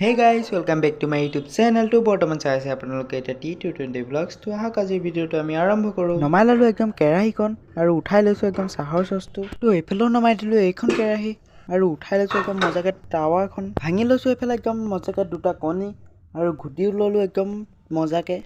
Hey guys, welcome back to my YouTube channel. To বৰ্তমান চাই আছে আপোনালোকে এটা T20 vlogs তো আহক আজি ভিডিওটো আমি আৰম্ভ কৰো। নমাই ললো একদম কেৰাহীখন আৰু উঠাই লৈছো একদম চাহৰ চচটো। তো এফালেও নমাই দিলো এইখন কেৰাহী আৰু উঠাই লৈছো একদম মজাকে টাৱাখন ভাঙি লৈছো এফালে একদম মজাকে দুটা কণী আৰু ঘুটি ললো একদম মজাকে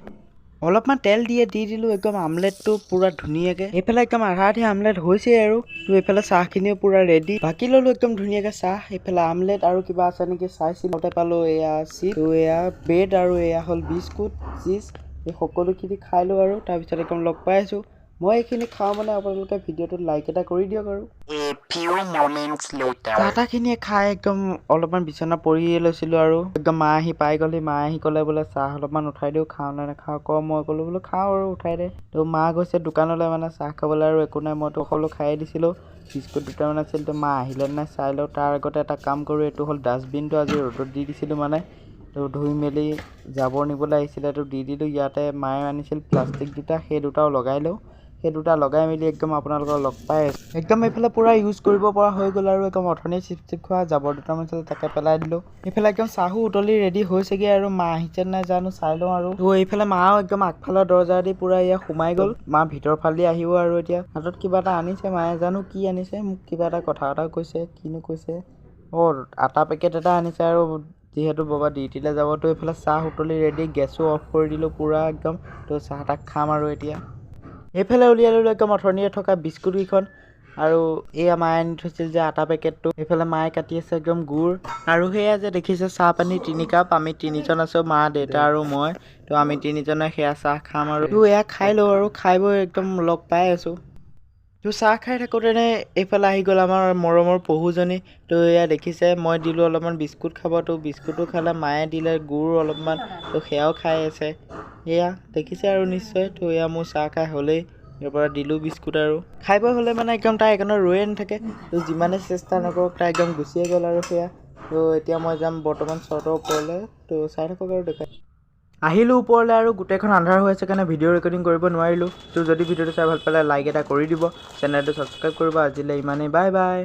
অলপমান তেল দি দিলো একদম আমলেটটো পুৰা ধুনিয়াকে এফালে একদম আধা আমলেট হৈছে আৰু তো এফালে চাহখিনিও পুৰা ৰেডি বাকি ললো একদম ধুনিয়াকে চাহ এফালে আমলেট আৰু কিবা আছে নেকি চাইছিলতে পালো এয়া চিপ তো এয়া ব্ৰেড আৰু এয়া হল বিস্কুট চিজ এই সকলোখিনি খাইলো আৰু তাৰ পিছত একদম লগ পাইছো মই এইখিনি খাও মানে আপোনালোকে ভিডিওটো লাইক এটা কৰি দিয়ক আৰু চাহখিনি খাই একদম অলপমান বিছনা পৰি লৈছিলো আৰু একদম মা আহি পাই গলি মা আহি কলে বোলে চাহ অলপমান উঠাই দিও খাও না নাখাও ক মই কলো বোলো খাও আৰু উঠাই দে তো মা গৈছে দোকানলৈ মানে চাহ খাবলৈ আৰু একো নাই মইতো সকলো খাই দিছিলো বিস্কুট দুটামান আছিল তো মা আহিলে নাই চাই লওঁ তাৰ আগতে এটা কাম কৰো এইটো হল ডাষ্টবিনটো আজি ৰ'দত দি দিছিলো মানে তো ধুই মেলি জাবৰ নিবলৈ আহিছিলে তো দি দিলো ইয়াতে মায়ে আনিছিল প্লাষ্টিক দুটা সেই দুটাও লগাই লওঁ সেই দুটা লগাই মেলি একদম আপোনালোকৰ লগ পাই একদম এইফালে পুৰা ইউজ কৰিব পৰা হৈ গ'ল আৰু একদম অথনি চিপ খোৱা জাবৰ দুটামান আছিল তাকে পেলাই দিলো এইফালে একদম চাহু উতলি ৰেডি হৈছেগে আৰু মা আহিছে নাই জানো চাই লওঁ আৰু তো এইফালে মাও একদম আগফালৰ দৰজা দি পুৰা ইয়া সোমাই গ'ল মা ভিতৰ ফালে আহিব আৰু এতিয়া হাতত কিবা এটা আনিছে মায়ে জানো কি আনিছে মোক কিবা এটা কথা এটা কৈছে কিনো কৈছে আটা পেকেট এটা আনিছে আৰু যিহেতু বাবা ডিউটিলৈ যাব তো এইফালে চাহ উতলি ৰেডি গেছো অফ কৰি দিলো পুৰা একদম তো চাহ তাক খাম আৰু এতিয়া এইফালে উলিয়াই ললো একদম অথনিয়ে থকা বিস্কুট কেইখন আৰু এয়া মায়ে আনি থৈছিল যে আটা পেকেটটো এইফালে মায়ে কাটি আছে একদম গুড় আৰু সেয়া যে দেখিছে চাহ পানী 3 কাপ আমি 3জন আছো মা দেউতা আৰু মই তো আমি 3জনে সেয়া চাহ খাম আৰু তো এয়া খাই লওঁ আৰু খাই বৈ একদম লগ পাই আছো তো চাহ খাই থাকোঁতে এইফালে আহি গ'ল আমাৰ মৰমৰ পহুজনী তো এয়া দেখিছে মই দিলোঁ অলপমান বিস্কুট খাব তো বিস্কুটো খালে মায়ে দিলে গুড় অলপমান তো সেয়াও খাই আছে এয়া দেখিছে আৰু নিশ্চয় তো এয়া মোৰ চাহ খাই হ'লেই ইয়াৰ পৰা দিলোঁ বিস্কুট আৰু খাই বৈ হ'লে মানে একদম তাই একদম ৰৈয়ে নাথাকে তো যিমানে চেষ্টা নকৰক তাই একদম গুচিয়ে গ'ল আৰু সেয়া তো এতিয়া মই যাম বৰ্তমান চৰ্টৰ ওপৰলৈ তো চাই থাকক আৰু দেখাই আহিলোঁ ওপৰলৈ আৰু গোটেইখন আন্ধাৰ হৈ আছে কাৰণে ভিডিঅ' ৰেকৰ্ডিং কৰিব নোৱাৰিলোঁ তো যদি ভিডিঅ'টো চাই ভাল পালে লাইক এটা কৰি দিব চেনেলটো ছাবস্ক্ৰাইব কৰিব আজিলৈ ইমানেই বাই বাই